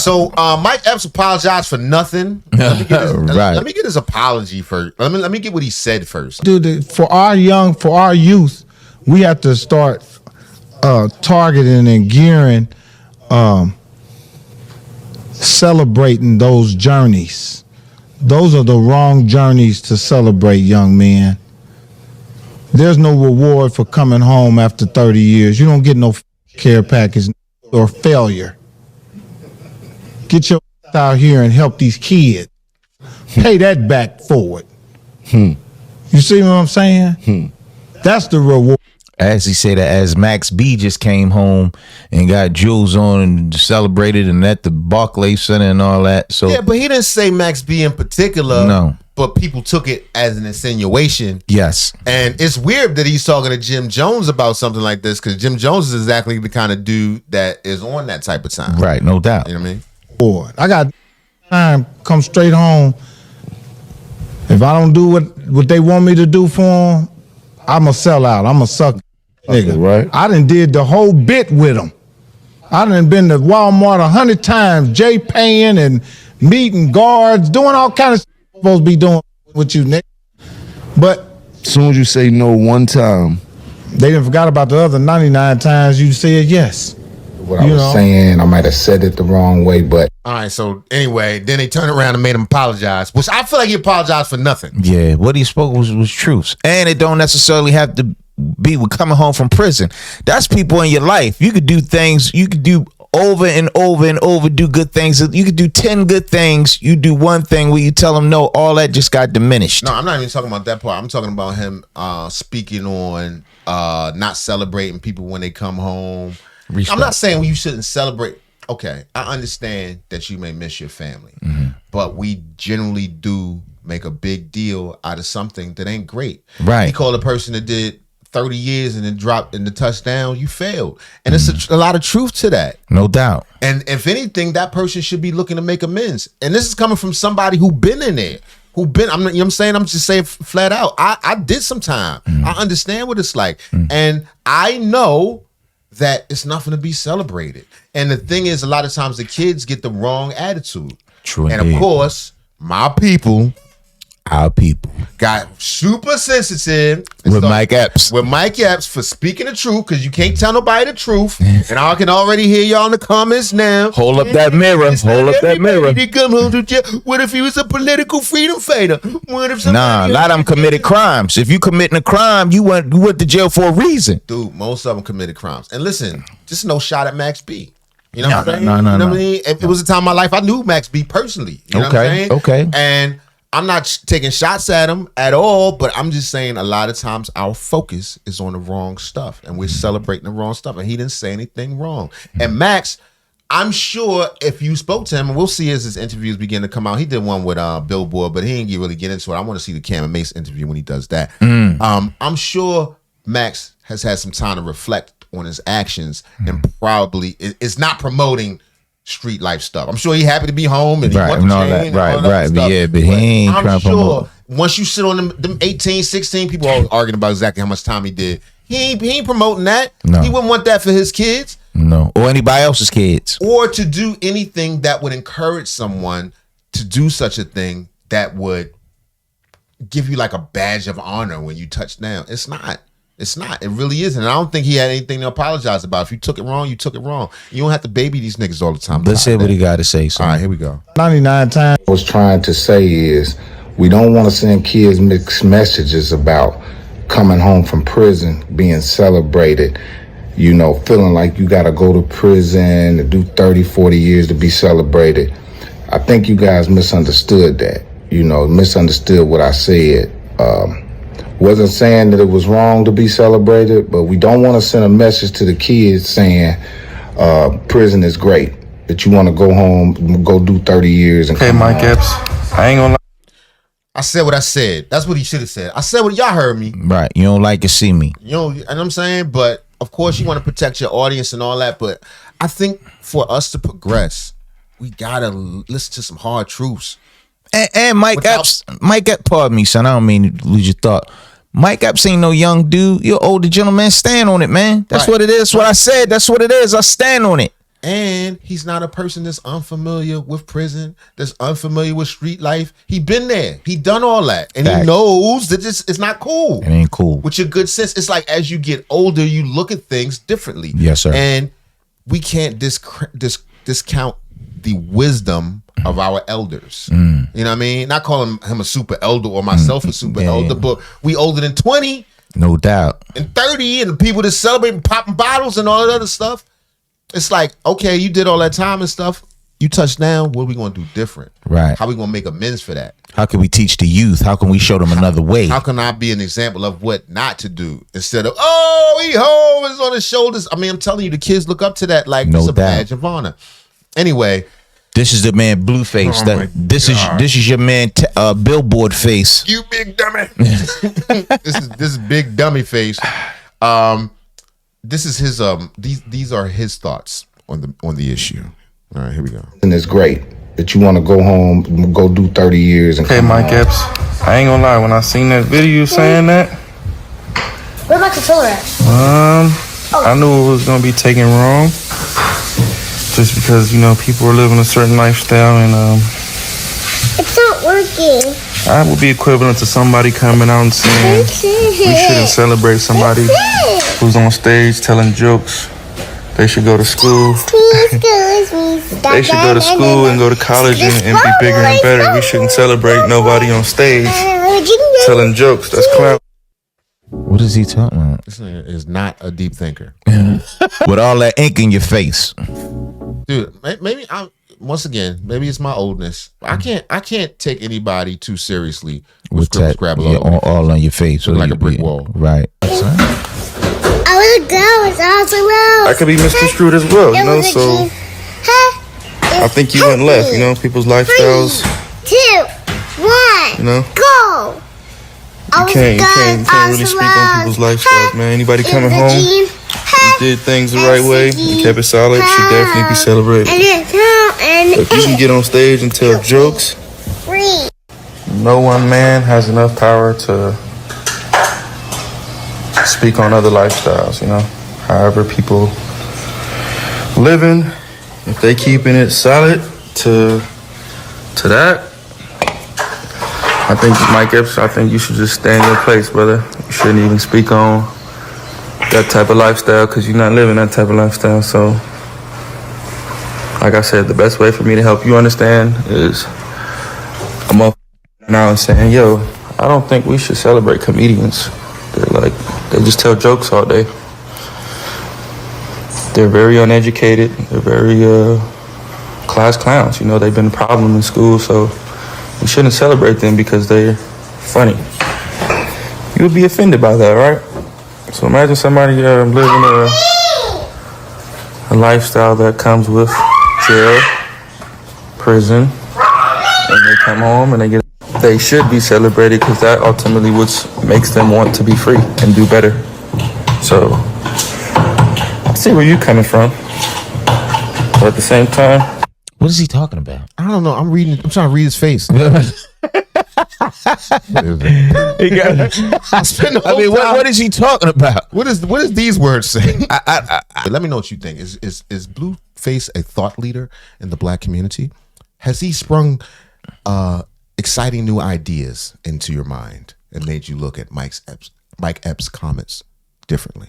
So Mike Epps apologized for nothing. Let me get his apology first. Let me get what he said first. Dude, for our youth, we have to start targeting and gearing, celebrating those journeys. Those are the wrong journeys to celebrate, young men. There's no reward for coming home after 30 years. You don't get no care package or failure. Get your out here and help these kids. Pay that back forward. You see what I'm saying? That's the reward. As he said, as Max B just came home and got jewels on and celebrated and at the Barclays Center and all that. So yeah, but he didn't say Max B in particular. No. But people took it as an insinuation. Yes. And it's weird that he's talking to Jim Jones about something like this, because Jim Jones is exactly the kind of dude that is on that type of time. Right, no doubt. You know what I mean? Boy, I got time, come straight home. If I don't do what they want me to do for them, I'm a sellout. I'm a sucker. Nigga. Right. I done did the whole bit with them. I done been to Walmart 100 times, Jay paying and meeting guards, doing all kind of stuff supposed to be doing with you, nigga. But as soon as you say no one time, they done forgot about the other 99 times you said yes. What I was saying, I might have said it the wrong way, but all right. So anyway, then they turned around and made him apologize, which I feel like he apologized for nothing. Yeah, what he spoke was truth, and it don't necessarily have to be with coming home from prison. That's people in your life. You could do things. You could do over and over and over. Do good things. You could do 10 good things. You do one thing where you tell them no. All that just got diminished. No, I'm not even talking about that part. I'm talking about him speaking on not celebrating people when they come home. Respect. I'm not saying you shouldn't celebrate. Okay, I understand that you may miss your family, but we generally do make a big deal out of something that ain't great. Right. You call a person that did 30 years and then dropped in the touchdown, you failed. And it's a lot of truth to that. No doubt. And if anything, that person should be looking to make amends. And this is coming from somebody who been in there. You know what I'm saying? I'm just saying flat out. I did some time. I understand what it's like. And I know that it's nothing to be celebrated. And the thing is, a lot of times the kids get the wrong attitude. True. And of course, our people got super sensitive with Mike Epps. With Mike Epps for speaking the truth, because you can't tell nobody the truth. And I can already hear y'all in the comments now. Hold up that mirror. Hold up that mirror. Come home to jail. What if he was a political freedom fighter? What if a lot of them committed crimes. If you committing a crime, you went to jail for a reason. Dude, most of them committed crimes. And listen, just no shot at Max B. You know what I'm saying? No. You know what I mean? It was a time in my life I knew Max B personally. You know what I'm saying? Okay. And I'm not taking shots at him at all, but I'm just saying a lot of times our focus is on the wrong stuff and we're celebrating the wrong stuff, and he didn't say anything wrong. And Max, I'm sure if you spoke to him, and we'll see as his interviews begin to come out. He did one with Billboard, but he didn't really get into it. I want to see the Cam and Mace interview when he does that. I'm sure Max has had some time to reflect on his actions and probably is not promoting street life stuff. I'm sure he's happy to be home and he wants to change right. Stuff. Yeah, but he ain't trying to promote. Once you sit on them 18, 16 people all arguing about exactly how much time he did, he ain't promoting that. No. He wouldn't want that for his kids. No, or anybody else's kids. Or to do anything that would encourage someone to do such a thing that would give you like a badge of honor when you touch down. It's not. It's not. It really isn't. And I don't think he had anything to apologize about. If you took it wrong, you took it wrong. You don't have to baby these niggas all the time. Let's say what he got to say. All right, here we go. 99 times. what I was trying to say is we don't want to send kids mixed messages about coming home from prison, being celebrated, you know, feeling like you got to go to prison and do 30, 40 years to be celebrated. I think you guys misunderstood that, you know, misunderstood what I said. Wasn't saying that it was wrong to be celebrated, but we don't want to send a message to the kids saying prison is great, that you want to go home, go do 30 years. And hey, Mike Epps, I ain't gonna lie. I said what I said. That's what he should have said. I said what y'all heard me. Right. You don't like to see me. You know what I'm saying? But of course you want to protect your audience and all that. But I think for us to progress, we gotta listen to some hard truths. And Mike Epps, pardon me, son. I don't mean to lose your thought. Mike Epps ain't no young dude. You're an older gentleman. Stand on it, man. That's right. What it is. What I said. That's what it is. I stand on it. And he's not a person that's unfamiliar with prison, that's unfamiliar with street life. He been there. He done all that. And Fact. he knows that it's not cool. It ain't cool. With your good sense. It's like as you get older, you look at things differently. Yes, sir. And we can't discount the wisdom of our elders. You know what I mean? Not calling him a super elder or myself a super elder, but we older than 20 No doubt. and 30 and the people that celebrate popping bottles and all that other stuff. It's like, okay, you did all that time and stuff. You touched down. What are we going to do different? Right. How are we going to make amends for that? How can we teach the youth? How can we show them another way? How can I be an example of what not to do instead of, oh, he holds on his shoulders? I mean, I'm telling you, the kids look up to that like No it's a doubt. badge of honor. Anyway, This is the man Blueface. Oh my This is your man Billboard Face. you big dummy. this is big dummy face. This is his these are his thoughts on the issue. All right, here we go. And it's great that you want to go home, go do 30 years and Okay, come Mike home. Epps, I ain't gonna lie, when I seen that video saying that, Where my controller at? I knew it was gonna be taken wrong. Just because, you know, people are living a certain lifestyle, and It's not working. I would be equivalent to somebody coming out and saying we shouldn't celebrate somebody who's on stage telling jokes. They should go to school. They should go to school and go to college and be bigger and better. We shouldn't celebrate nobody on stage telling jokes. That's clown. What is he talking about? This nigga is not a deep thinker. With all that ink in your face. Dude, maybe once again, maybe it's my oldness. I can't take anybody too seriously with that, Scrabble yeah, all on your face. Looking like a brick wall. Right. I was a girl. It's awesome. I could be misconstrued as well, you know, so I think you went left, you know, people's lifestyles, 3, 2, 1, you know. go. You can't really speak on people's lifestyles, man. Anybody coming home and did things the right way and kept it solid should definitely be celebrated. But if you can get on stage and tell jokes, no one man has enough power to speak on other lifestyles, you know. However people living, if they keeping it solid to that, I think, Mike Epps, I think you should just stay in your place, brother. You shouldn't even speak on that type of lifestyle because you're not living that type of lifestyle. So, like I said, the best way for me to help you understand is I'm up now and saying, yo, I don't think we should celebrate comedians. They just tell jokes all day. They're very uneducated. They're very class clowns. You know, they've been a problem in school, so we shouldn't celebrate them because they're funny. You would be offended by that, right? So imagine somebody living a lifestyle that comes with jail, prison, and they come home and they should be celebrated because that ultimately what makes them want to be free and do better. So I see where you're coming from, but at the same time, What is he talking about? I don't know. I'm trying to read his face. What is he talking about? What is these words saying? Let me know what you think. Is Blueface a thought leader in the black community? Has he sprung exciting new ideas into your mind and made you look at Mike Epps' comments differently?